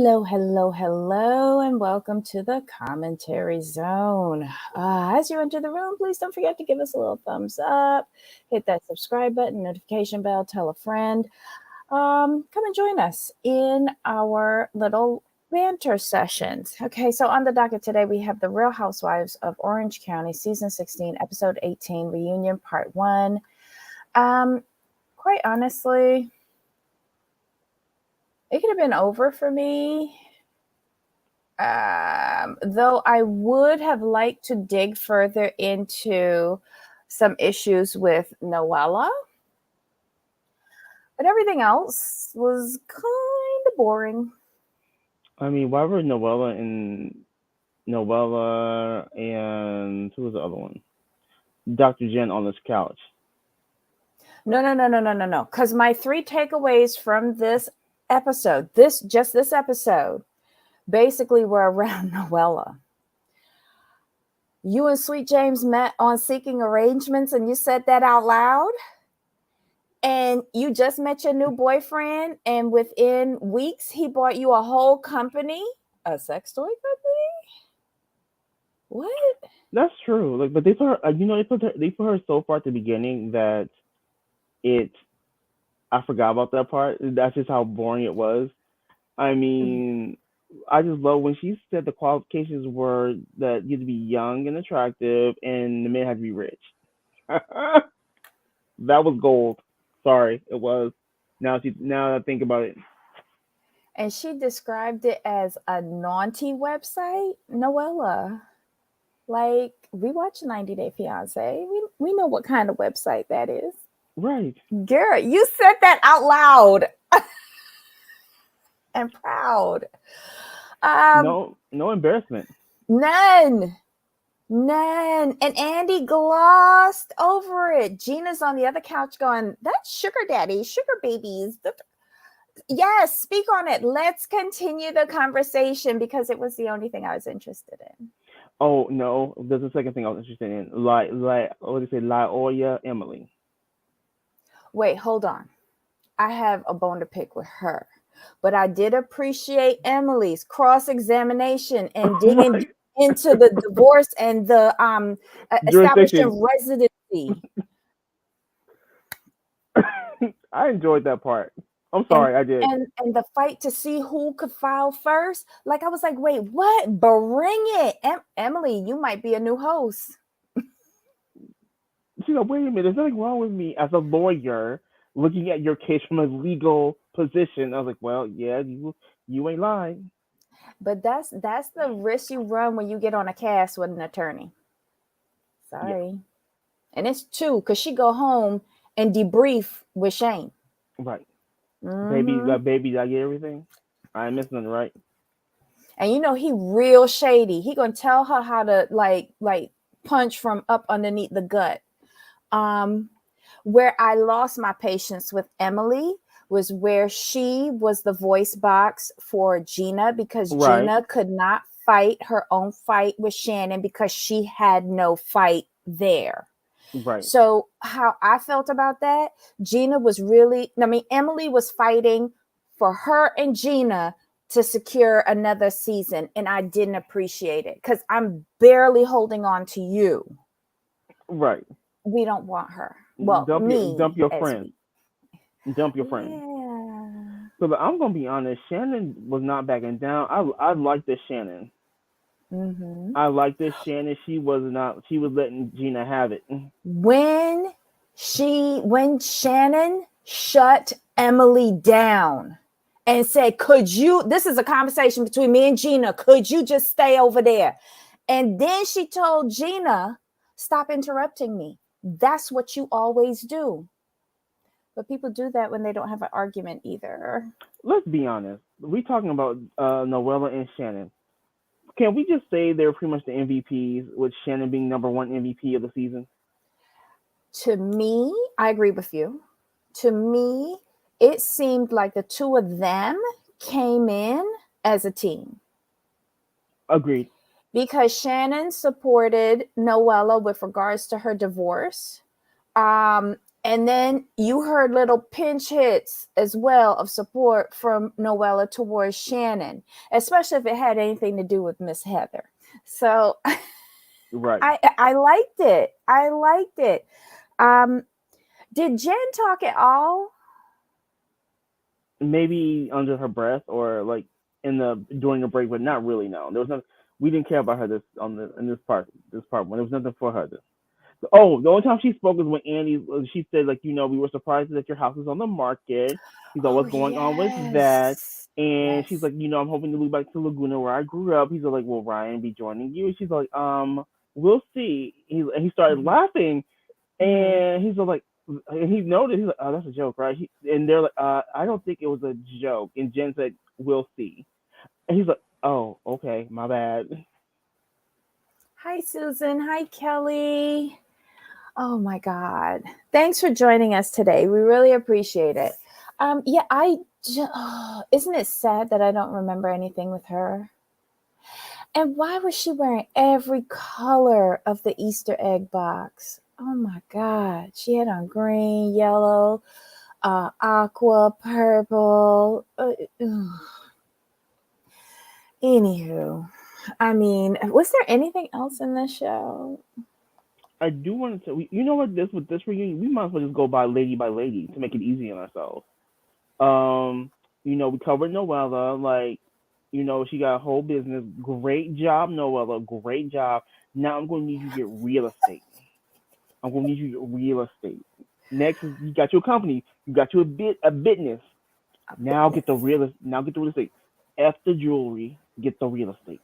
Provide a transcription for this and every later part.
Hello, and welcome to the commentary zone. As you enter the room, please don't forget to give us a little thumbs up, hit that subscribe button, notification bell, tell a friend. Come and join us in our little banter sessions. Okay, so on the docket today, we have the Real Housewives of Orange County, Season 16, Episode 18, Reunion Part 1. Quite honestly, it could have been over for me. Though I would have liked to dig further into some issues with Noella, but everything else was kind of boring. I mean, why were Noella and who was the other one? Dr. Jen on this couch. No. Because my three takeaways from this episode, this episode, basically were around Noella. You and Sweet James met on Seeking Arrangements, and you said that out loud. And you just met your new boyfriend, and within weeks, he bought you a whole company, a sex toy company. What? That's true. Like, but they put her. They put her so far at the beginning that it. I forgot about that part. That's just how boring it was. I mean, I just love when she said the qualifications were that you had to be young and attractive, and the man had to be rich. That was gold. Sorry, it was. Now that I think about it. And she described it as a naughty website. Noella, like, we watch 90 Day Fiance. We know what kind of website that is. Right. Garrett, you said that out loud. And proud. No embarrassment. None. And Andy glossed over it. Gina's on the other couch going, that's sugar daddy, sugar babies. Yes, speak on it. Let's continue the conversation because it was the only thing I was interested in. Oh no, there's a second thing I was interested in. What do you say? Lauri Emily. Wait, hold on. I have a bone to pick with her. But I did appreciate Emily's cross-examination and digging into the divorce and the establishing residency. I enjoyed that part. I'm sorry, I did. And the fight to see who could file first. Like, I was like, wait, what? Bring it. Emily, you might be a new host. Wait a minute. There's nothing wrong with me as a lawyer looking at your case from a legal position. I was like, well, yeah, you ain't lying. But that's the risk you run when you get on a cast with an attorney. Sorry. Yeah. And it's two, because she go home and debrief with Shane. Right. Mm-hmm. Baby, did I get everything? I ain't missing nothing, right? And you know he real shady. He gonna tell her how to like punch from up underneath the gut. Where I lost my patience with Emily was where she was the voice box for Gina because Gina could not fight her own fight with Shannon because she had no fight there. Right. So how I felt about that, Emily was fighting for her and Gina to secure another season, and I didn't appreciate it because I'm barely holding on to you. Right. We don't want her. Well, dump your friend. Dump your friend. Yeah. So, but I'm gonna be honest. Shannon was not backing down. I like this Shannon. Mm-hmm. I like this Shannon. She was letting Gina have it. When Shannon shut Emily down and said, this is a conversation between me and Gina. Could you just stay over there? And then she told Gina, stop interrupting me. That's what you always do. But people do that when they don't have an argument either. Let's be honest. We're talking about Noella and Shannon. Can we just say they're pretty much the MVPs, with Shannon being number one MVP of the season? To me, I agree with you. To me, it seemed like the two of them came in as a team. Agreed. Because Shannon supported Noella with regards to her divorce. And then you heard little pinch hits as well of support from Noella towards Shannon, especially if it had anything to do with Miss Heather. So Right. I liked it. I liked it. Um, did Jen talk at all? Maybe under her breath or like in the during the break, but not really. No, there was no. We didn't care about her this on the in this part. This part when there was nothing for her. Oh, the only time she spoke was when Annie. She said like, we were surprised that your house is on the market. He's like, Oh what's going on with that? yes, And she's yes. like, I'm hoping to move back to Laguna where I grew up. He's like, will Ryan be joining you? And she's like, we'll see. He started Mhm. laughing, Mhm. and he's like, and he noticed, he's like, oh, that's a joke, right? And they're like, I don't think it was a joke. And Jen said, we'll see. And he's like, oh, okay, my bad. Hi, Susan. Hi, Kelly. Oh my God. Thanks for joining us today. We really appreciate it. Yeah, isn't it sad that I don't remember anything with her? And why was she wearing every color of the Easter egg box? Oh my God. She had on green, yellow, aqua, purple. Anywho, I mean, was there anything else in this show? I do want to. You know what? This with this reunion, we might as well just go by lady to make it easy on ourselves. Um, we covered Noella. Like, she got a whole business. Great job, Noella. Great job. Now I'm going to need you to get real estate. I'm going to need you to get real estate. Next is you got your company. You got your a business. A Now get the business. real. Now get the real estate. F the jewelry. Get the real estate.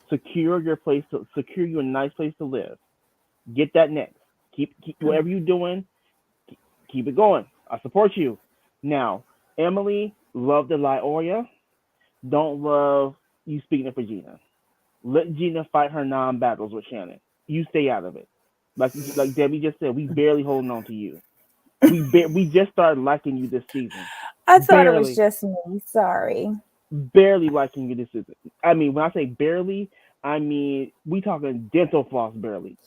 Secure you a nice place to live. Get that next. Keep Mm. whatever you're doing. Keep it going. I support you. Now, Emily, love the Lauri. Don't love you speaking it for Gina. Let Gina fight her non-battles with Shannon. You stay out of it. Like Debbie just said, we barely holding on to you. We just started liking you this season. I thought it was Barely, just me. Sorry. barely liking you this season. I mean, when I say barely, I mean we talking dental floss barely.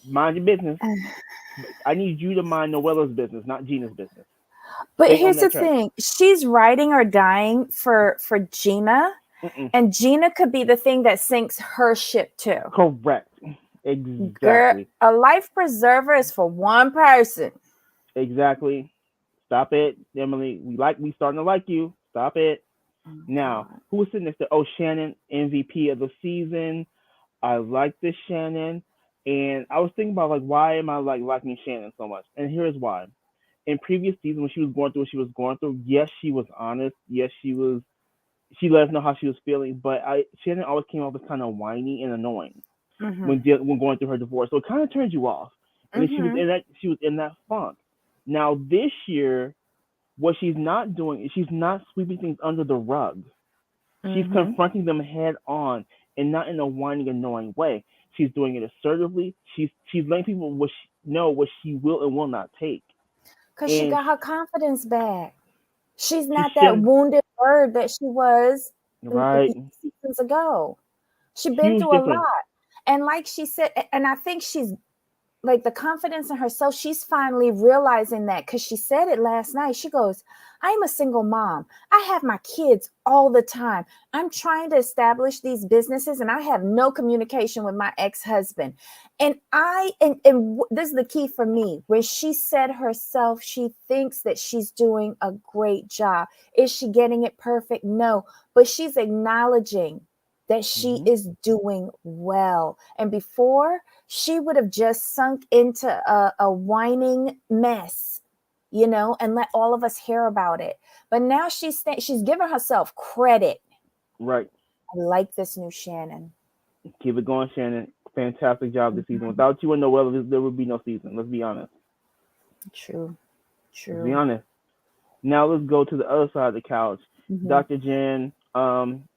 Mind your business. I need you to mind Noella's business, not Gina's business. But Stay on here's the that track. thing. She's riding or dying for Gina, Mm-mm. and Gina could be the thing that sinks her ship too. Correct. Girl, Exactly. a life preserver is for one person. Exactly. Stop it, Emily. We starting to like you. Stop it. Oh Now, God. who was sitting next to? Oh, Shannon, MVP of the season. I like this Shannon, and I was thinking about like why am I like liking Shannon so much? And here's why. In previous seasons, when she was going through what she was going through, yes, she was honest. Yes, she was. She let us know how she was feeling, but Shannon always came off as kind of whiny and annoying Mm-hmm. when going through her divorce. So it kind of turned you off. And then Mm-hmm. she was in that funk. Now this year, what she's not doing is she's not sweeping things under the rug. She's Mm-hmm. confronting them head on and not in a whining, annoying way. She's doing it assertively. She's letting people know what she will and will not take, Because she and got her confidence back. She's she's not that showing wounded bird that she was right seasons ago. She's been huge through a difference. lot. And like she said, and I think she's like the confidence in herself, she's finally realizing that because she said it last night. She goes, I'm a single mom. I have my kids all the time. I'm trying to establish these businesses and I have no communication with my ex-husband. And this is the key for me. When she said herself, she thinks that she's doing a great job. Is she getting it perfect? No, but she's acknowledging that she Mm-hmm. is doing well. And before, she would have just sunk into a whining mess, and let all of us hear about it. But now she's giving herself credit. Right. I like this new Shannon. Keep it going, Shannon. Fantastic job this season. Mhm. Without you and Noella, there would be no season. Let's be honest. True, Let's be true. honest. Now let's go to the other side of the couch. Mhm. Dr. Jen,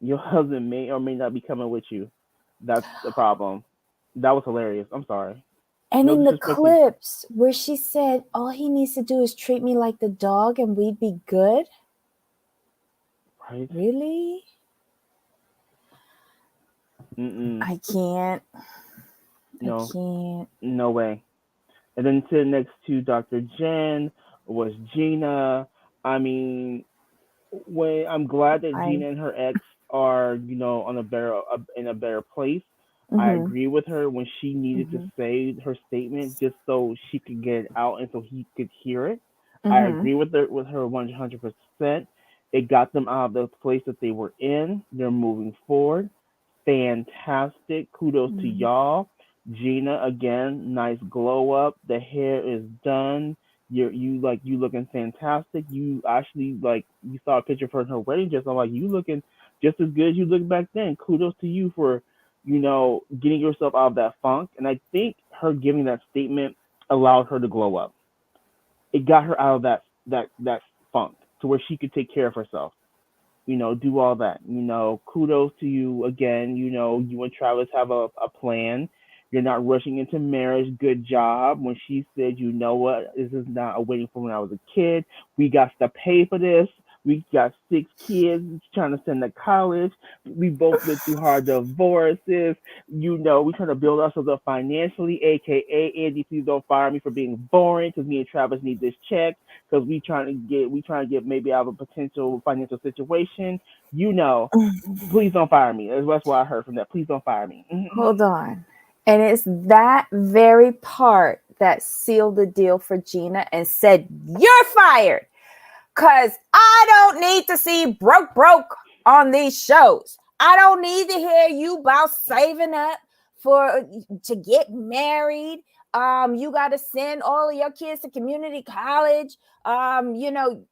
your husband may or may not be coming with you. That's the problem. That was hilarious. I'm sorry. And No in the disrespect to clips where she said, all he needs to do is treat me like the dog and we'd be good. right. Really? Mm-mm. I can't. I No, can't. no way. And then sitting next to Dr. Jen was Gina. I mean, when I'm glad that I Gina and her ex are, on a better in a better place. I mhm agree with her when she needed to mhm say her statement just so she could get it out and so he could hear it. I mhm agree with her 100%. It got them out of the place that they were in. They're moving forward. Fantastic. Kudos to mhm. y'all. Gina again, nice glow up. The hair is done. You looking fantastic. You actually like you saw a picture of her in her wedding dress. I'm like, you looking just as good as you looked back then. Kudos to you for, getting yourself out of that funk. And I think her giving that statement allowed her to glow up. It got her out of that funk to where she could take care of herself, do all that. Kudos to you again. You and Travis have a plan. You're not rushing into marriage. Good job. When she said, you know what, this is not a waiting for when I was a kid. We got to pay for this. We got 6 kids trying to send to college. We both went through hard divorces. We trying to build ourselves up financially, aka Andy, please don't fire me for being boring because me and Travis need this check because we trying to get maybe out of a potential financial situation. You know, please don't fire me. That's what I heard from that. Please don't fire me. Hold on. And it's that very part that sealed the deal for Gina and said, "You're fired." Because I don't need to see broke on these shows. I don't need to hear you about saving up to get married. You got to send all of your kids to community college.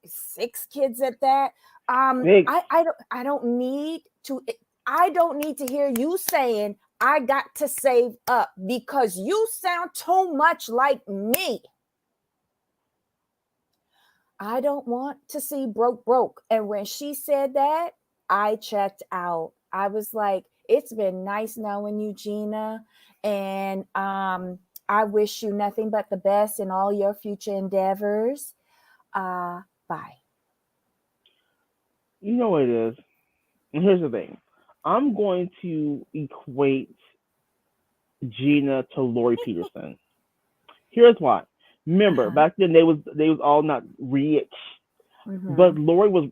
6 kids at that. Six. I don't need to hear you saying I got to save up because you sound too much like me. I don't want to see broke. And when she said that, I checked out. I was like, it's been nice knowing you, Gina. And I wish you nothing but the best in all your future endeavors. Bye. You know what it is. And here's the thing. I'm going to equate Gina to Lauri Peterson. Here's why. Remember, Uh-huh. back then they was all not rich. But Mm-hmm. Lauri was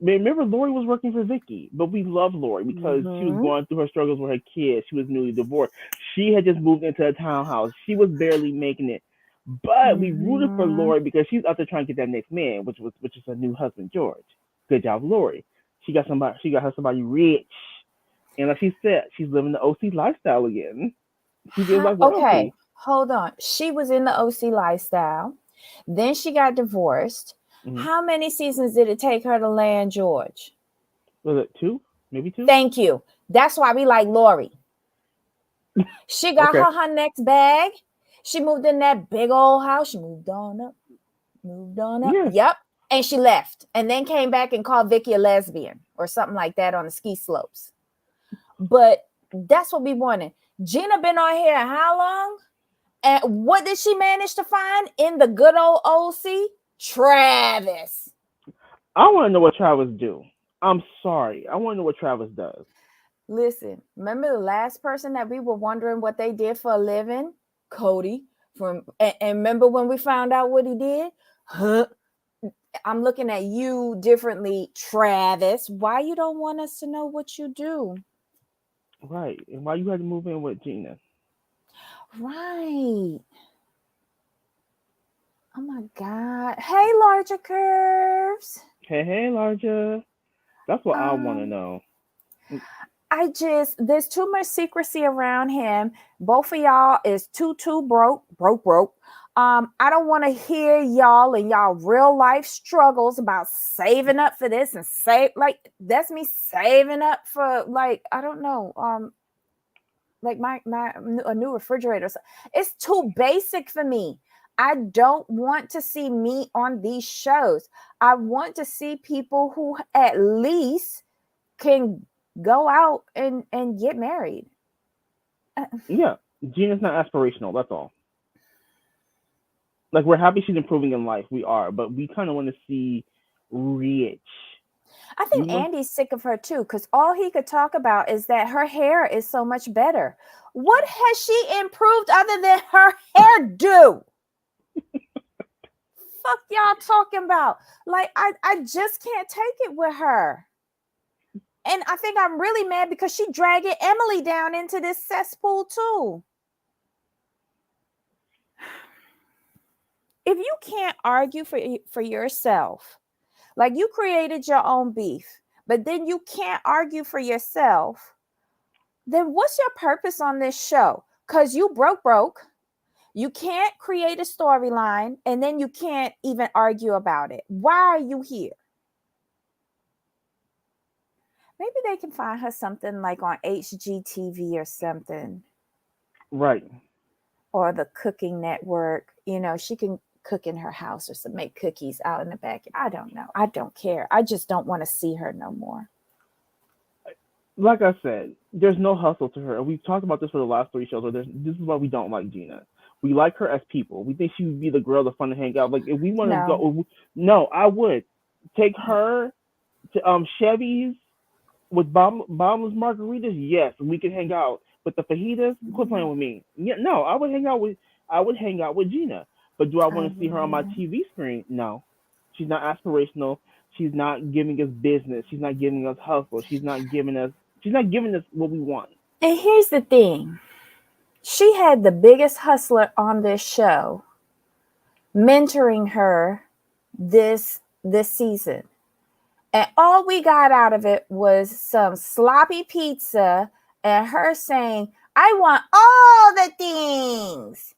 working for Vicky, but we love Lauri because she was Mm-hmm. going through her struggles with her kids. She was newly divorced. She had just moved into a townhouse. She was barely making it. But we rooted for Mm-hmm. Lauri because she's out there trying to get that next man, which is her new husband, George. Good job, Lauri. She got her somebody rich. And like she said, she's living the OC lifestyle again. She feels like Okay, royalty. hold on. She was in the OC lifestyle. Then she got divorced. Mm-hmm. How many seasons did it take her to land George? Was it two? Maybe two? Thank you. That's why we like Lauri. She got Okay. her next bag. She moved in that big old house. She moved on up, moved on up. Yeah. Yep. And she left and then came back and called Vicky a lesbian or something like that on the ski slopes. But that's what we wanted. Gina been on here how long? And what did she manage to find in the good old OC? Travis. I want to know what Travis do. I'm sorry. I want to know what Travis does. Listen, remember the last person that we were wondering what they did for a living? Cody. And remember when we found out what he did? Huh? I'm looking at you differently, Travis. Why you don't want us to know what you do? Right. And why you had to move in with Gina? Right. Oh my God. Hey, larger curves. Hey, hey, Larja. That's what I want to Um, know. there's too much secrecy around him. Both of y'all is too broke. I don't want to hear y'all and y'all real life struggles about saving up for this and save like that's me saving up for like I don't know like my a new refrigerator. It's too basic for me. I don't want to see me on these shows. I want to see people who at least can go out and get married. Uh, Yeah. Gina's not aspirational. That's all. Like, we're happy she's improving in life. We are. But we kind of want to see rich. I You think want. Andy's sick of her too, because all he could talk about is that her hair is so much better. What has she improved other than her hairdo? fuck y'all talking about? Like, I just can't take it with her. And I think I'm really mad because she dragging Emily down into this cesspool too. If you can't argue for yourself, like you created your own beef, but then you can't argue for yourself, then what's your purpose on this show? Because you broke. You can't create a storyline, and then you can't even argue about it. Why are you here? Maybe they can find her something like on HGTV or something. Right. Or the Cooking Network. You know, she can cook in her house or some make cookies out in the back. I don't know. I don't care. I just don't want to see her no more. Like I said, there's no hustle to her. And we've talked about this for the last 3 shows. This is why we don't like Gina. We like her as people. We think she would be the girl that's fun to hang out. Like if we want to go, no, I would take her to Chevy's with bottomless margaritas. Yes, we can hang out. But the fajitas, quit playing with me. Yeah, no, I would hang out with Gina. But do I want to see her on my TV screen? No, she's not aspirational. She's not giving us business. She's not giving us hustle. She's not giving us what we want. And here's the thing. She had the biggest hustler on this show mentoring her this season. And all we got out of it was some sloppy pizza and her saying, I want all the things.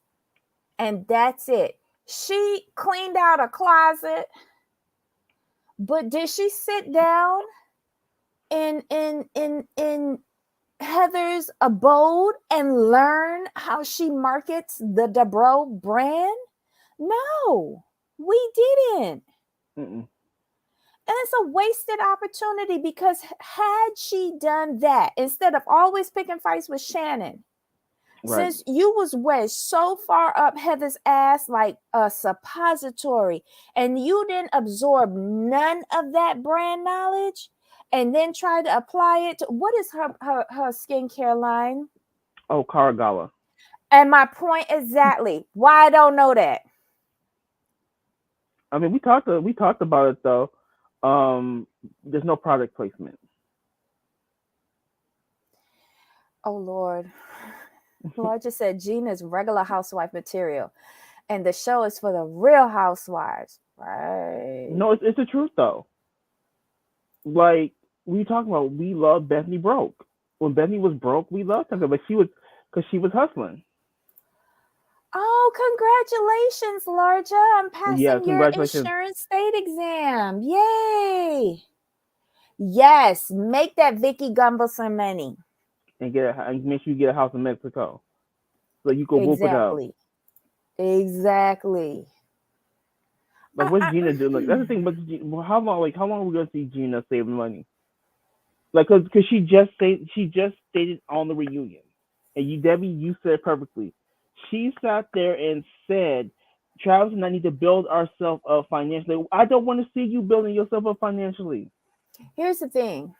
And that's it. She cleaned out a closet. But did she sit down in Heather's abode and learn how she markets the Dubrow brand? No, we didn't. Mm-mm. And it's a wasted opportunity because had she done that, instead of always picking fights with Shannon, right, since you was wedged so far up Heather's ass like a suppository, and you didn't absorb none of that brand knowledge, and then try to apply it to, what is her skincare line? Oh, Karagawa. And my point exactly. Why I don't know that? I mean, we talked about it though. There's no product placement. Oh Lord. Lord just said Gina's regular housewife material. And the show is for the real housewives. Right. No, it's the truth though. Like we talking about, we love Bethany broke. When Bethany was broke, we loved her, but she was hustling. Oh, congratulations, Larja, on passing your insurance state exam. Yay. Yes, make that Vicky Gumble some money. And make sure you get a house in Mexico. So you can whoop it up. Exactly. Like what's Gina doing? Like that's the thing. But how long are we gonna see Gina saving money? Like, cause she just stated on the reunion, and Debbie, you said it perfectly. She sat there and said, Travis and I need to build ourselves up financially. I don't want to see you building yourself up financially. Here's the thing.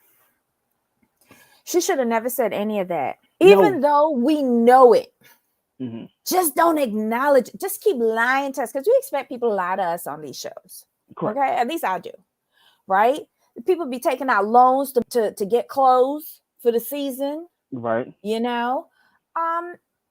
She should have never said any of that. Even though we know it. Mm-hmm. Just don't acknowledge it. Just keep lying to us, because we expect people to lie to us on these shows. Correct. Okay, at least I do. Right? People be taking out loans to get clothes for the season. Right. You know?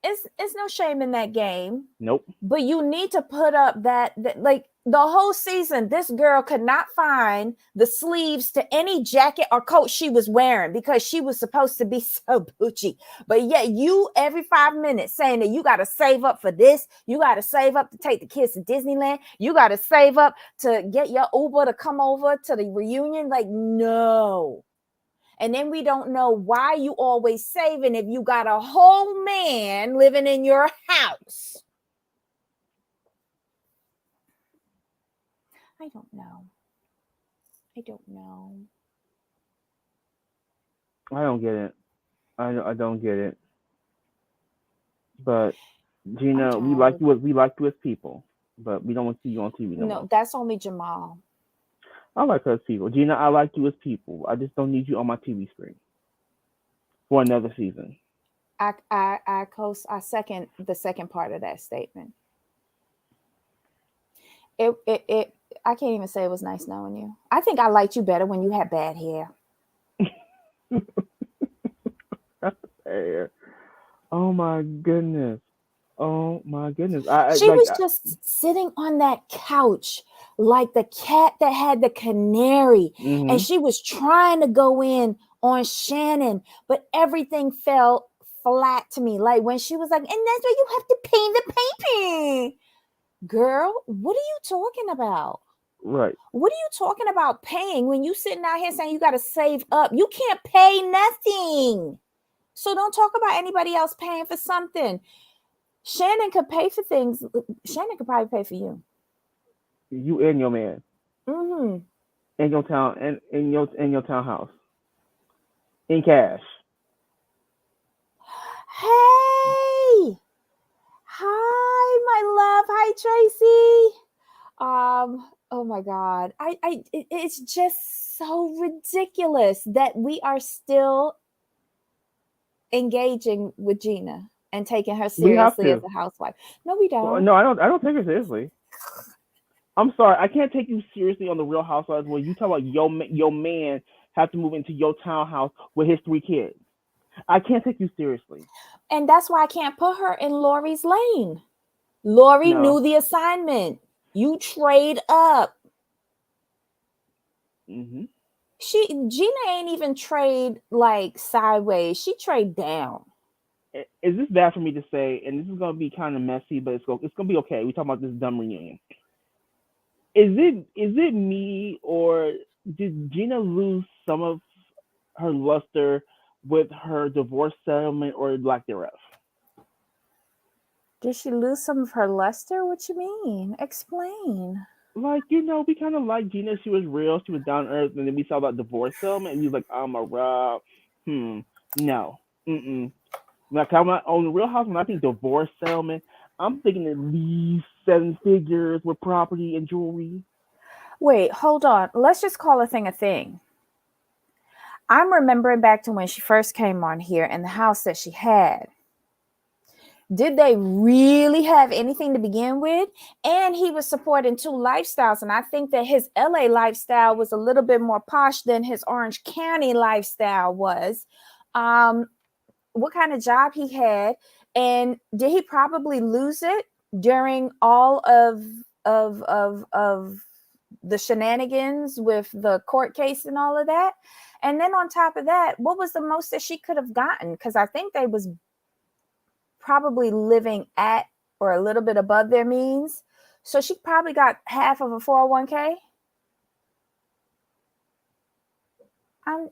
It's no shame in that game. Nope. But you need to put up that like the whole season, this girl could not find the sleeves to any jacket or coat she was wearing because she was supposed to be so bougie. But yet you every 5 minutes saying that you got to save up for this. You got to save up to take the kids to Disneyland. You got to save up to get your Uber to come over to the reunion. Like, no. And then we don't know why you always saving if you got a whole man living in your house. I don't know. I don't get it. I don't get it. But Gina, we like you as people, but we don't want to see you on TV no more. No, that's only Jamal. I like her as people. Gina, I like you as people. I just don't need you on my TV screen for another season. I second the second part of that statement. It I can't even say it was nice knowing you. I think I liked you better when you had bad hair. Fair. Oh my goodness. Oh my goodness. I She like. was just sitting on that couch like the cat that had the canary, and Mhm. she was trying to go in on Shannon, but everything fell flat to me. Like when she was like, and that's why you have to pay the paper. Girl, what are you talking about? Right. What are you talking about paying when you sitting out here saying you got to save up? You can't pay nothing. So don't talk about anybody else paying for something. Shannon could pay for things. Shannon could probably pay for you. You and your man Mm-hmm. in your town and in your townhouse in cash. Hey, hi, my love. Hi, Tracy. Oh my God. It's just so ridiculous that we are still engaging with Gina and taking her We have seriously as to. a housewife. No, we Well, don't. no, I don't. I don't take it seriously. I'm sorry. I can't take you seriously on the Real Housewives when you talk about your man have to move into your townhouse with his 3 kids. I can't take you seriously. And that's why I can't put her in Lauri's lane. Lauri No. knew the assignment. You trade up. Mhm. Gina ain't even trade like sideways. She trade down. Is this bad for me to say? And this is gonna be kind of messy, but it's gonna be okay. We talking about this dumb reunion. Is it me or did Gina lose some of her luster with her divorce settlement or lack thereof? Did she lose some of her luster? What you mean? Explain. Like, we kind of like Gina. She was real. She was down to earth. And then we saw that divorce settlement, and we was like, I'm a rob. No. Mm-mm. Like, I'm not on the Real House. When I think divorce settlement, I'm thinking at least 7 figures with property and jewelry. Wait, hold on. Let's just call a thing a thing. I'm remembering back to when she first came on here and the house that she had. Did they really have anything to begin with? And he was supporting two lifestyles. And I think that his LA lifestyle was a little bit more posh than his Orange County lifestyle was. Um, what kind of job he had, and did he probably lose it during all of the shenanigans with the court case and all of that? And then on top of that, what was the most that she could have gotten? Because I think they was probably living at or a little bit above their means. So she probably got half of a 401k.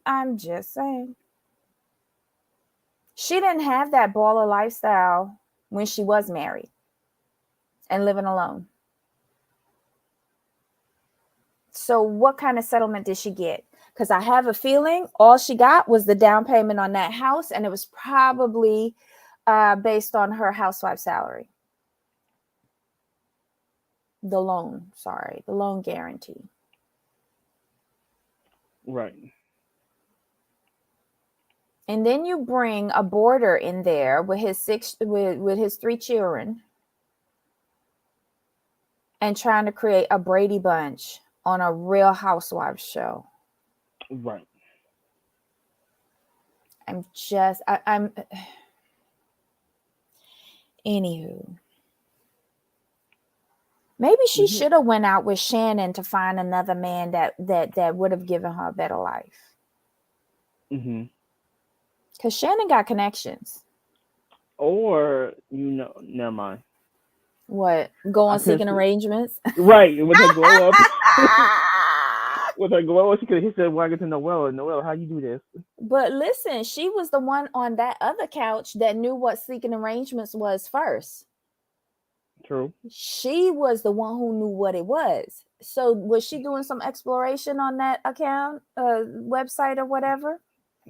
I'm just saying. She didn't have that baller lifestyle when she was married and living alone. So what kind of settlement did she get? Because I have a feeling all she got was the down payment on that house, and it was probably based on her housewife salary. The loan guarantee. Right. And then you bring a boarder in there with with his 3 children and trying to create a Brady Bunch on a Real Housewives show. Right. I'm anywho. Maybe she Yeah. should have went out with Shannon to find another man that would have given her a better life. Mhm. Because Shannon got connections. Or never mind. What? Go I on couldn't seeking see. arrangements? Right, with her glow up. With her glow up, she could have said, "Why get to Noella? Noella, how you do this?" But listen, she was the one on that other couch that knew what seeking arrangements was first. True. She was the one who knew what it was. So was she doing some exploration on that account, website or whatever?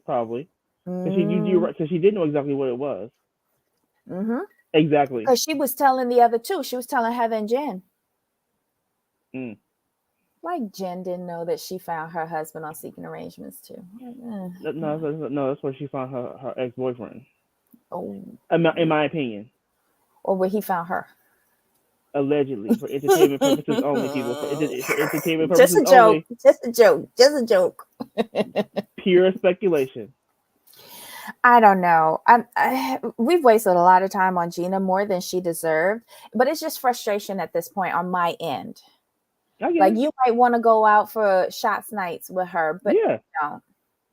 Probably. Because Mm, she did know exactly what it was. mm-hmm. Exactly. Because she was telling the other two. She was telling Heather and Jen. Mm. Like Jen didn't know that she found her husband on seeking arrangements too. No, that's where she found her ex boyfriend. Oh, In my opinion. or where he found her. Allegedly, for entertainment purposes only, people. For entertainment Just purposes a joke. only. Just a joke. Just a joke. Pure speculation. I don't know. We've wasted a lot of time on Gina, more than she deserved, but it's just frustration at this point on my end. I get Like, it. you might want to go out for shots nights with her, but Yeah. no,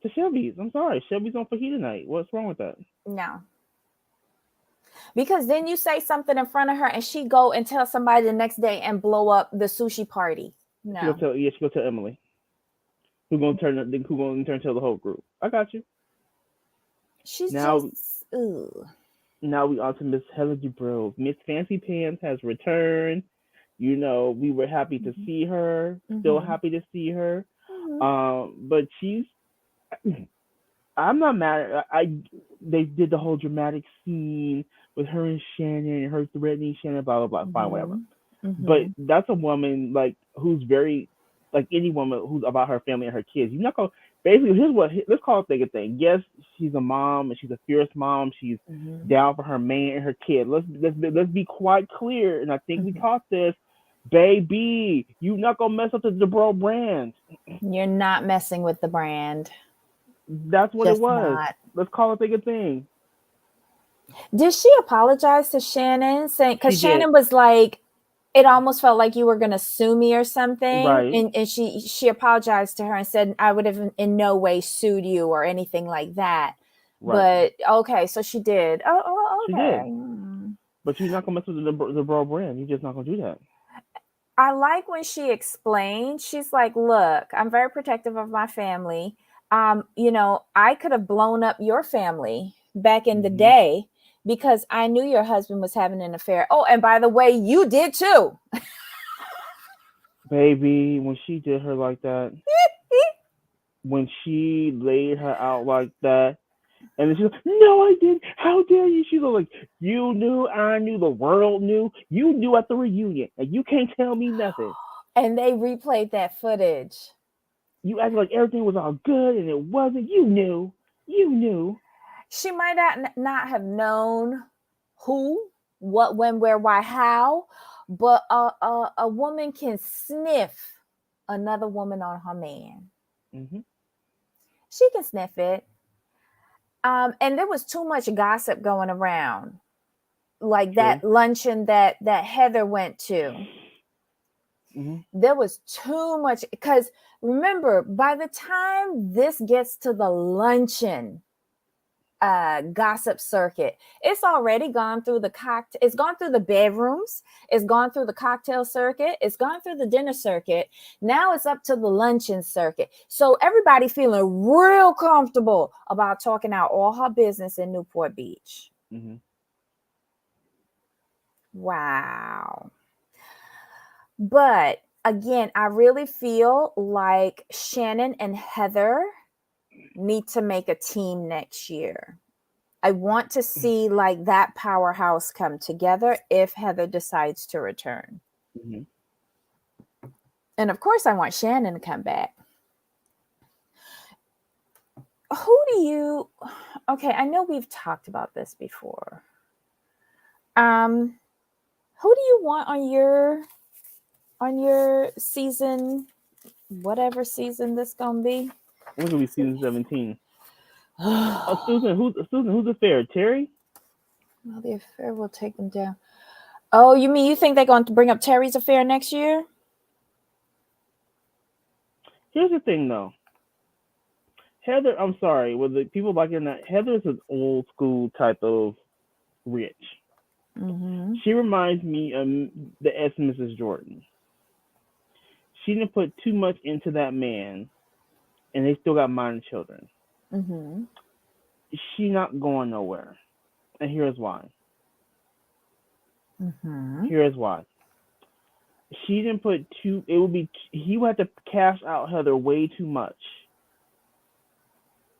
To Shelby's. I'm sorry. Shelby's on fajita night. What's wrong with that? no. Because then you say something in front of her and she go and tell somebody the next day and blow up the sushi party. She gonna No. tell. Yeah, she gonna tell Emily. Who gonna turn to the whole group? I got you. She's Now, just, ugh. now we on to Miss Heather Dubrow. Miss Fancy Pants has returned. You know, we were happy to see her. Still Mm-hmm. happy to see her. Mm-hmm. But she's. I'm not mad. They did the whole dramatic scene with her and Shannon, and her threatening Shannon, blah blah blah. Fine, whatever. Mm-hmm. But Mm-hmm. that's a woman like who's very like any woman who's about her family and her kids. You're not gonna basically here's what let's call it a thing. Yes, she's a mom and she's a fierce mom. She's Mm-hmm. down for her man and her kid. Let's be quite clear, and I think we Mm-hmm. caught this. Baby, you not gonna mess up the Dubrow brand. You're not messing with the brand. That's what it Just was. not. Let's call it a thing. Did she apologize to Shannon? Saying, She because did Shannon was like, it almost felt like you were gonna sue me or something, right, and she apologized to her and said, I would have in no way sued you or anything like that. right. But okay, so she did. Oh, She okay. did. But you're not gonna mess with the Dubrow brand. You're just not gonna do that. I like when she explained. She's like, look, I'm very protective of my family. I could have blown up your family back in the Mm-hmm. day because I knew your husband was having an affair. Oh, and by the way, you did too. Baby, when she did her like that, when she laid her out like that, and then she's like, "No, I didn't. How dare you?" She's like, "You knew, I knew, the world knew. You knew at the reunion, and you can't tell me nothing. And they replayed that footage. You acted like everything was all good, and it wasn't. You knew, you knew." She might not have known who, what, when, where, why, how, but a woman can sniff another woman on her man. Mm-hmm. She can sniff it. And there was too much gossip going around, like True. that luncheon that Heather went to. Mm-hmm. There was too much, because remember, by the time this gets to the luncheon gossip circuit, it's already gone through it's gone through the bedrooms, it's gone through the cocktail circuit, it's gone through the dinner circuit. Now it's up to the luncheon circuit, so everybody feeling real comfortable about talking out all her business in Newport Beach. Mm-hmm. Wow. But again, I really feel like Shannon and Heather need to make a team next year. I want to see like that powerhouse come together if Heather decides to return. Mm-hmm. And of course, I want Shannon to come back. Who do you, okay, I know we've talked about this before. Who do you want on your season, whatever season this gonna be? We're gonna be season 17. Oh, Susan, who's the fair? Terry? Well, the affair will take them down. Oh, you think they're going to bring up Terry's affair next year? Here's the thing, though. Heather, I'm sorry, with the people liking that, Heather's an old school type of rich. Mm-hmm. She reminds me of the S Mrs. Jordan. She didn't put too much into that man, and they still got minor children. Mm-hmm. She's not going nowhere, and here's why. Mm-hmm. Here's why. She didn't put too. It would be he would have to cash out Heather way too much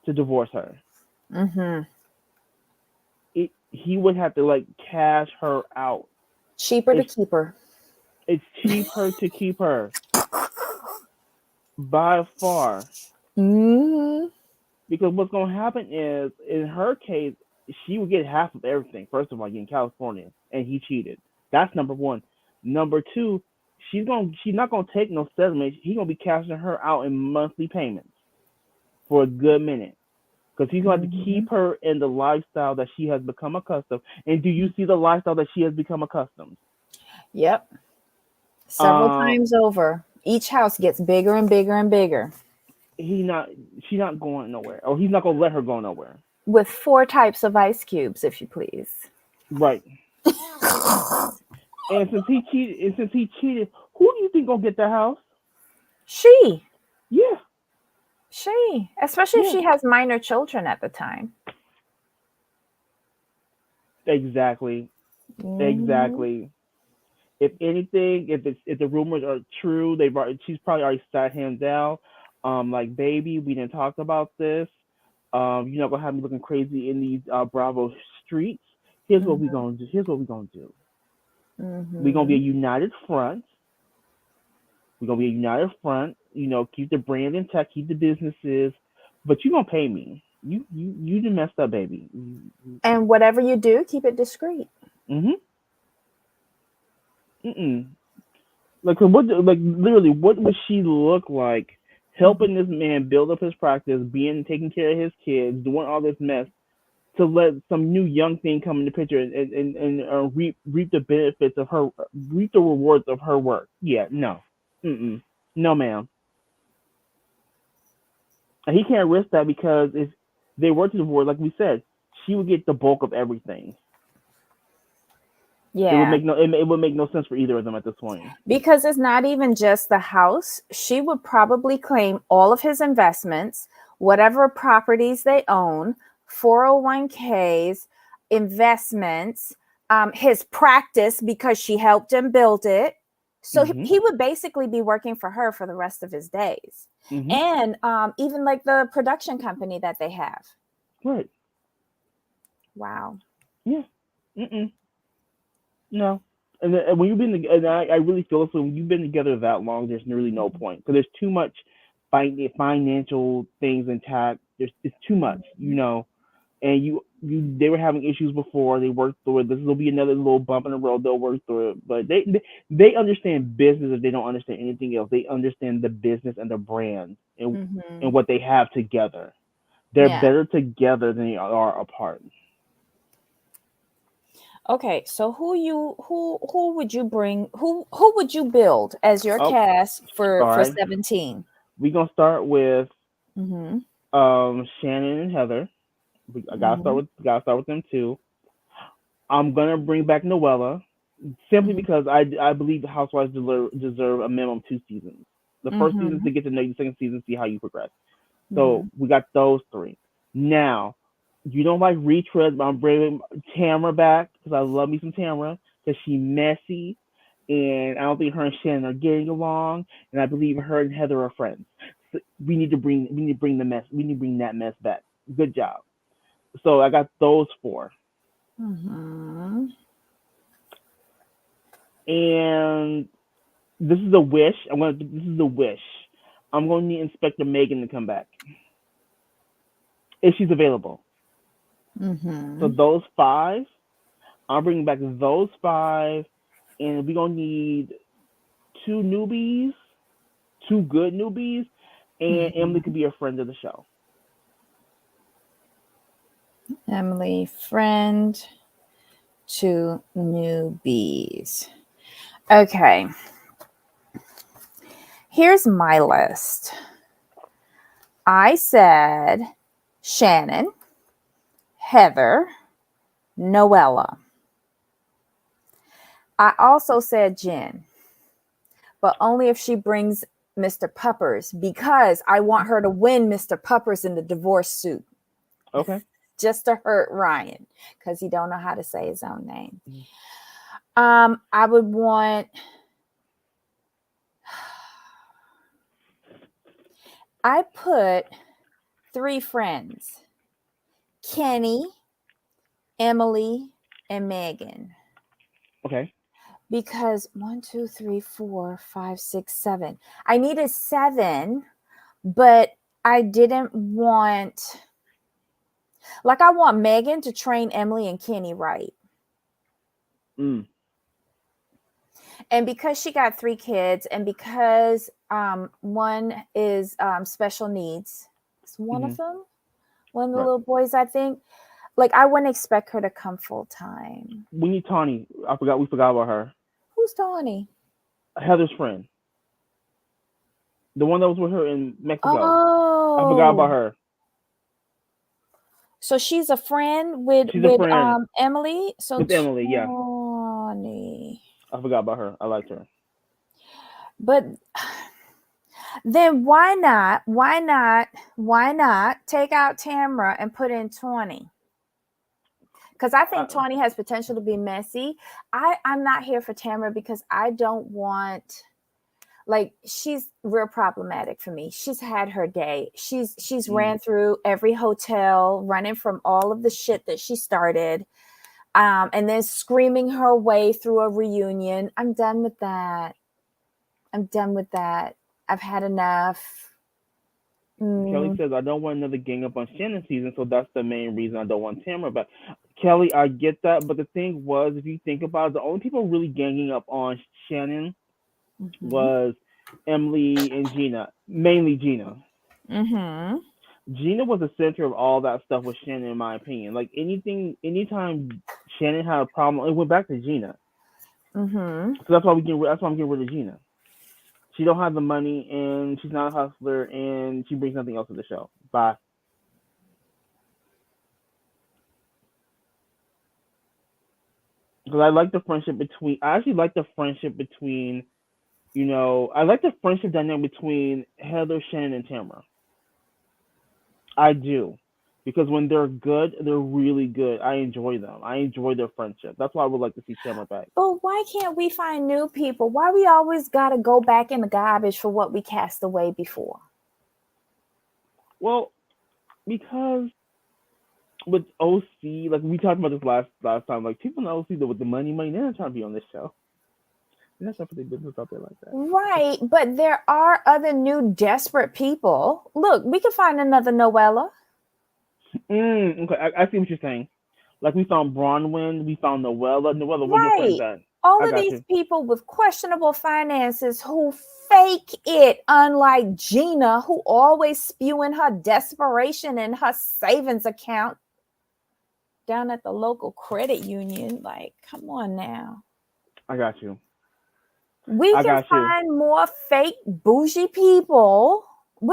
to divorce her. Mm-hmm. He would have to like cash her out. Cheaper to keep her. It's cheaper to keep her by far. Mm-hmm. Because what's going to happen is, in her case, she would get half of everything. First of all, you're in California, and he cheated. That's number one. Number two, she's not gonna take no settlement. He's gonna be cashing her out in monthly payments for a good minute. Because he's going to have to Mm-hmm. keep her in the lifestyle that she has become accustomed. And do you see the lifestyle that she has become accustomed? Yep. Several Um, times over. Each house gets bigger and bigger and bigger. he not she's not going nowhere, or he's not gonna let her go nowhere. With 4 types of ice cubes, if you please. Right. And since he cheated, who do you think gonna get the house? She. Yeah, Especially if yeah, she has minor children at the time. exactly, Mm-hmm. exactly. If anything, if the rumors are true, she's probably already sat him down. Like baby, we didn't talk about this. You're not gonna have me looking crazy in these Bravo streets. Here's what we Mm-hmm. gonna do. Here's what we gonna do. We're gonna be a Mm-hmm. united front. We're gonna be a united front. Keep the brand intact, keep the businesses, but you gonna pay me. You done messed up, baby. And whatever you do, keep it discreet. Mhm. Mm-mm. Like literally, what would she look like Mm-hmm. helping this man build up his practice, taking care of his kids, doing all this mess to let some new young thing come in the picture and reap the benefits of her, reap the rewards of her work? Yeah, no, mm-mm, no, ma'am. And he can't risk that because if they were to divorce, like we said, she would get the bulk of everything. Yeah. It would make no sense for either of them at this point. Because it's not even just the house. She would probably claim all of his investments, whatever properties they own, 401ks, investments, his practice because she helped him build it. So Mhm. he would basically be working for her for the rest of his days. Mhm. And even like the production company that they have. Right. Wow. Yeah. Mm-mm. No. And when you've been together, and I really feel this, when you've been together that long, there's really no point because there's too much financial things intact. It's too much, And they were having issues before. They worked through it. This will be another little bump in the road. They'll work through it. But they understand business if they don't understand anything else. They understand the business and the brand and Mm-hmm. what they have together. They're Yeah. better together than they are apart. Okay, so who would you bring who would you build as your Oh, cast all for right. 17? We're gonna start with Mhm. Shannon and Heather. I Mhm. gotta start with them too. I'm gonna bring back Noella simply Mhm. because I believe the Housewives deserve a minimum 2 seasons. The first season is Mhm. to get to know you. The second season, see how you progress. So Mhm. we got those three. Now, you don't like retreads, but I'm bringing Tamara back because I love me some Tamara because she's messy, and I don't think her and Shannon are getting along, and I believe her and Heather are friends. So we need to bring the mess. We need to bring that mess back. Good job. So I got those four, Mhm. and this is a wish. This is a wish. I'm going to need Inspector Megan to come back if she's available. So Mhm. those five, I'm bringing back those five, and we're gonna need two newbies, two good newbies, and Emily could Mhm. be a friend of the show. Emily, friend to newbies. Okay, here's my list. I said Shannon, Heather, Noella. I also said Jen, but only if she brings Mr. Puppers because I want her to win Mr. Puppers in the divorce suit Okay. just to hurt Ryan because he don't know how to say his own name. Mm-hmm. I would want. I put 3 friends: Kenny, Emily, and Megan. Okay. Because 1, 2, 3, 4, 5, 6, 7. I needed 7, but I didn't want. Like, I want Megan to train Emily and Kenny right. Mm. And because she got 3 kids, and because one is special needs, it's one of them, one of the Right. little boys, I think. Like, I wouldn't expect her to come full time. We need Tawny. We forgot about her. Who's Tawny? Heather's friend. The one that was with her in Mexico. I forgot about Oh, her. so she's a friend with She's a friend Emily. So with Emily. Yeah, Tawny. I forgot about her. I liked her. But then why not take out Tamara and put in Tawny? Because I think Tawny has potential to be messy. I'm not here for Tamara because I don't want, like, she's real problematic for me. She's had her day. She's ran through every hotel, running from all of the shit that she started, and then screaming her way through a reunion. I'm done with that. I've had enough. Kelly says, I don't want another gang up on Shannon season, so that's the main reason I don't want Tamara back. Kelly, I get that, but the thing was, if you think about it, the only people really ganging up on Shannon was Emily and Gina, mainly Gina. Gina was the center of all that stuff with Shannon, in my opinion. Like, anytime Shannon had a problem, it went back to Gina. So that's why I'm getting rid of Gina. She don't have the money, and she's not a hustler, and she brings nothing else to the show. Bye. Because I like the friendship between. I actually like the friendship between. I like the friendship dynamic between Heather, Shannon, and Tamara. I do. Because when they're good, they're really good. I enjoy them. I enjoy their friendship. That's why I would like to see Tamara back. But why can't we find new people? Why we always got to go back in the garbage for what we cast away before? Well, because with OC, like we talked about this last time, like people in OC with the money, they're not trying to be on this show. They're not trying to put their business out there like that. Right, but there are other new desperate people. Look, we can find another Noella. Okay, I see what you're saying. Like we found Bronwyn, we found Noella. Noella, where your friends at? All of these people with questionable finances who fake it, unlike Gina, who always spewing her desperation in her savings account down at the local credit union. Like, come on now. I got you. We can find more fake bougie people.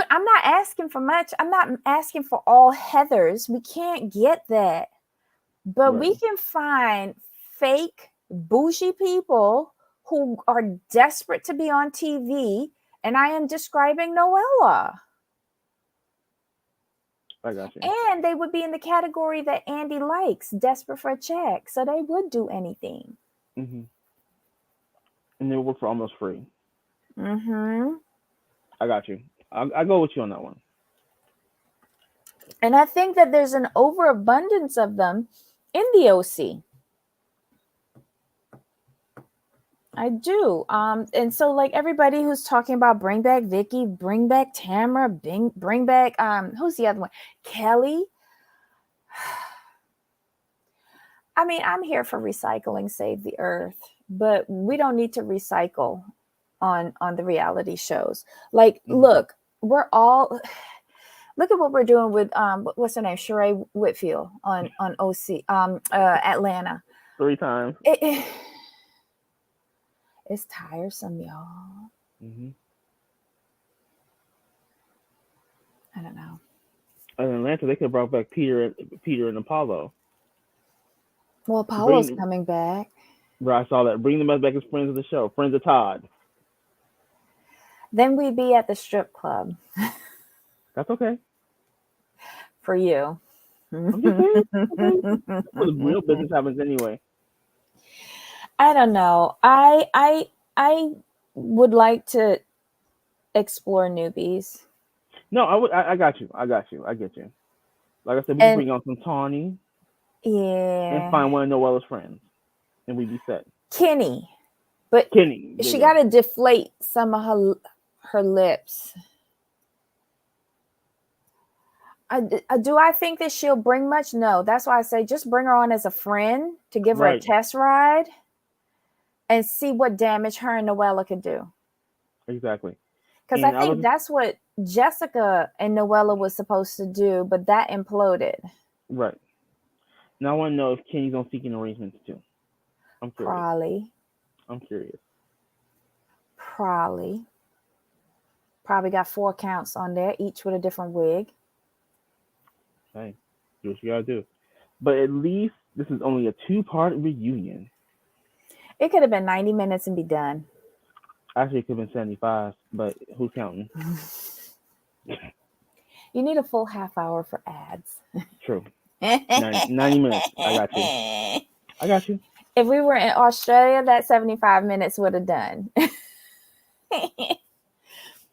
I'm not asking for much. I'm not asking for all Heathers. We can't get that. But we can find fake bougie people who are desperate to be on TV. And I am describing Noella. I got you. And they would be in the category that Andy likes, desperate for a check. So they would do anything. And they work for almost free. I got you. I'll go with you on that one. And I think that there's an overabundance of them in the OC. I do. And so like everybody who's talking about bring back Vicky, bring back Tamara, bring back who's the other one? Kelly. I mean, I'm here for recycling, save the earth, but we don't need to recycle on the reality shows. Like, look, we're all look at what we're doing with what's her name, Sheree Whitfield on OC Atlanta 3 times. It's tiresome, y'all. I don't know. In Atlanta, they could have brought back Peter and Apollo. Well, Apollo's coming back. Right, I saw that. Bring them back as friends of the show, friends of Todd. Then we'd be at the strip club. That's okay. For you. I'm just saying. Okay. Well, the real business happens anyway. I don't know. I would like to explore newbies. No, I got you. I get you. Like I said, we can bring on some Tawny. Yeah. And find one of Noella's friends. And we'd be set. Kenny. But Kenny. She got to deflate some of her lips. Do I think that she'll bring much? No. That's why I say just bring her on as a friend to give her a test ride. and see what damage her and Noella could do. Exactly. Because I think that's what Jessica and Noella was supposed to do, but that imploded. Right. Now I want to know if Kenny's on seeking arrangements too. I'm curious. Probably. I'm curious. Probably got 4 counts on there, each with a different wig. Hey, do what you gotta do. But at least this is only a 2-part reunion. It could have been 90 minutes and be done. Actually, it could have been 75, but who's counting? You need a full half hour for ads. True. 90 minutes. I got you. If we were in Australia, that 75 minutes would have done.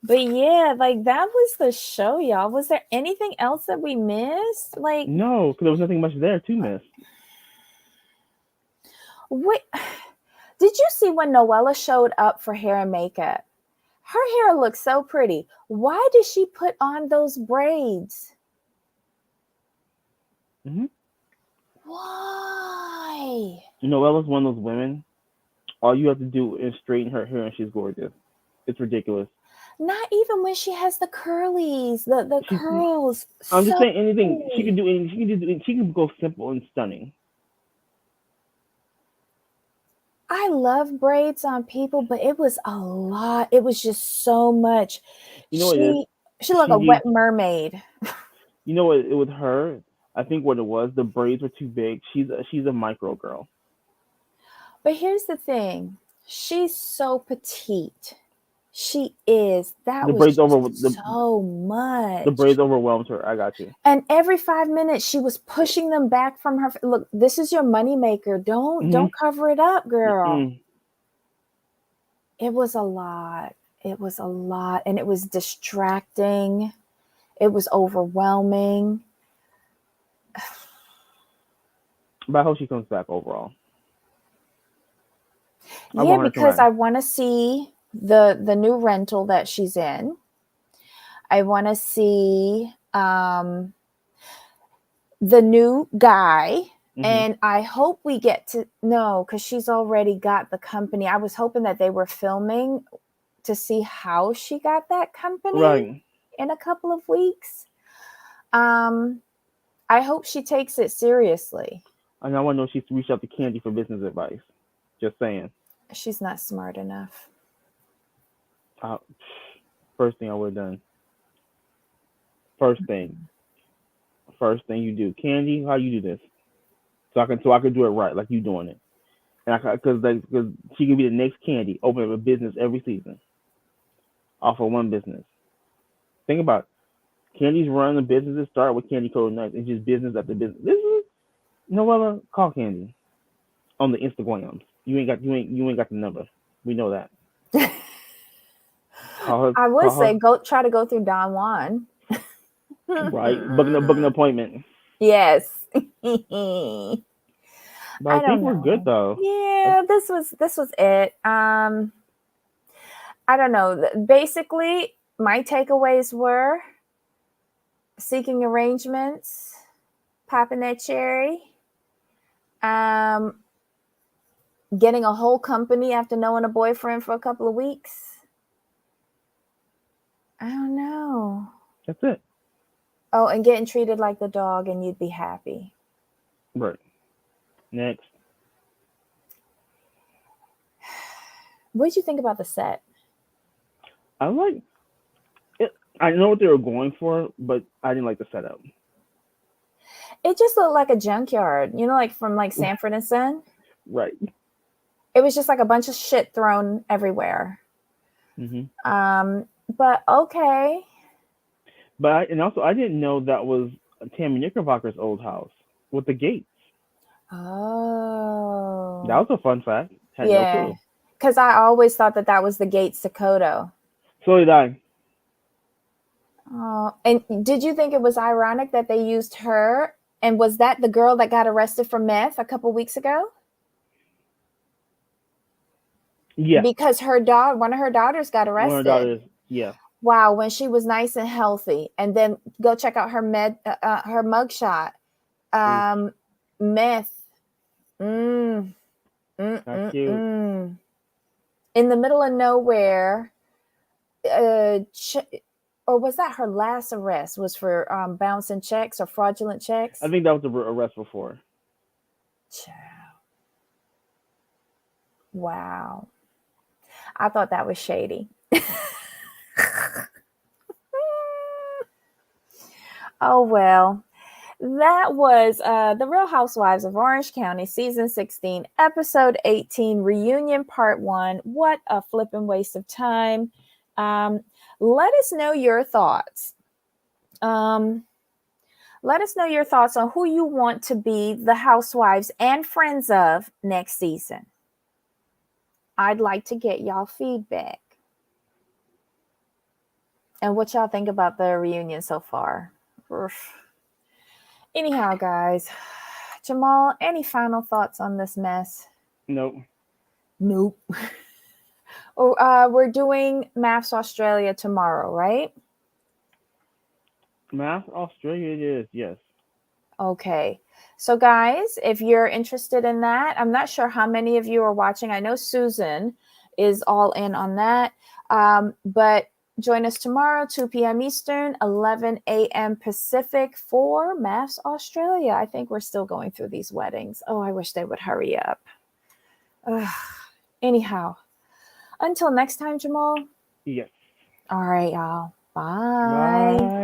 But yeah, like that was the show, y'all. Was there anything else that we missed? Like, no, because there was nothing much there to miss. Wait, did you see when Noella showed up for hair and makeup? Her hair looks so pretty. Why did she put on those braids? Mm-hmm. Why? Noella's one of those women. All you have to do is straighten her hair, and she's gorgeous. It's ridiculous. Not even when she has the curlies, the curls. I'm just saying anything. She can do anything. She can go simple and stunning. I love braids on people, but it was a lot. It was just so much. You know what it is? She looked like a wet mermaid. You know what? With her, I think what it was, the braids were too big. She's a micro girl. But here's the thing. She's so petite. She is. That the was so much. The braids overwhelmed her. I got you. And every 5 minutes, she was pushing them back from her. Look, this is your moneymaker. Don't cover it up, girl. Mm-hmm. It was a lot. It was a lot. And it was distracting. It was overwhelming. But I hope she comes back overall. Yeah, because I want to see the new rental that she's in. I want to see the new guy. Mm-hmm. And I hope we get to know, because she's already got the company. I was hoping that they were filming to see how she got that company in a couple of weeks. I hope she takes it seriously. And I want to know if she's reached out to Candy for business advice. Just saying. She's not smart enough. First thing I would have done. First thing you do, Candy, how you do this? So I can do it right, like you doing it, and because she can be the next Candy, open up a business every season, off of one business. Think about it. Candy's running the businesses. Start with Candy Code Nights. It's just business after business. This is Noella. Call Candy on the Instagrams. You ain't got the number. We know that. I would say go try to go through Don Juan. Right, booking an appointment. Yes. But I think we're good though. Yeah, this was it. I don't know. Basically, my takeaways were seeking arrangements, popping that cherry, getting a whole company after knowing a boyfriend for a couple of weeks. I don't know. That's it. Oh, and getting treated like the dog, and you'd be happy. Right. Next. What did you think about the set? I like it. I know what they were going for, but I didn't like the setup. It just looked like a junkyard, like from like Sanford and Son. Right. It was just like a bunch of shit thrown everywhere. Mm-hmm. But okay. But I didn't know that was Tammy Knickerbocker's old house with the gates. Oh. That was a fun fact. Had no clue. Because I always thought that was the gates to Kodo. So did I. Oh, and did you think it was ironic that they used her? And was that the girl that got arrested for meth a couple weeks ago? Yeah. Because one of her daughters got arrested. One of her daughters, yeah. Wow, when she was nice and healthy. And then go check out her her mugshot. Meth. Not cute. In the middle of nowhere, or was that her last arrest? Was for bouncing checks or fraudulent checks? I think that was the arrest before. Wow. I thought that was shady. Oh, well. That was The Real Housewives of Orange County, Season 16, Episode 18, Reunion Part 1. What a flippin' waste of time. Let us know your thoughts. Let us know your thoughts on who you want to be the housewives and friends of next season. I'd like to get y'all feedback. And what y'all think about the reunion so far. Anyhow, guys, Jamal, any final thoughts on this mess? Nope. We're doing Maths Australia tomorrow, right? Math Australia it is, yes. Okay. So, guys, if you're interested in that, I'm not sure how many of you are watching. I know Susan is all in on that. But join us tomorrow, 2 p.m. Eastern, 11 a.m. Pacific for Maths Australia. I think we're still going through these weddings. Oh, I wish they would hurry up. Anyhow, until next time, Jamal. Yes. All right, y'all. Bye. Bye.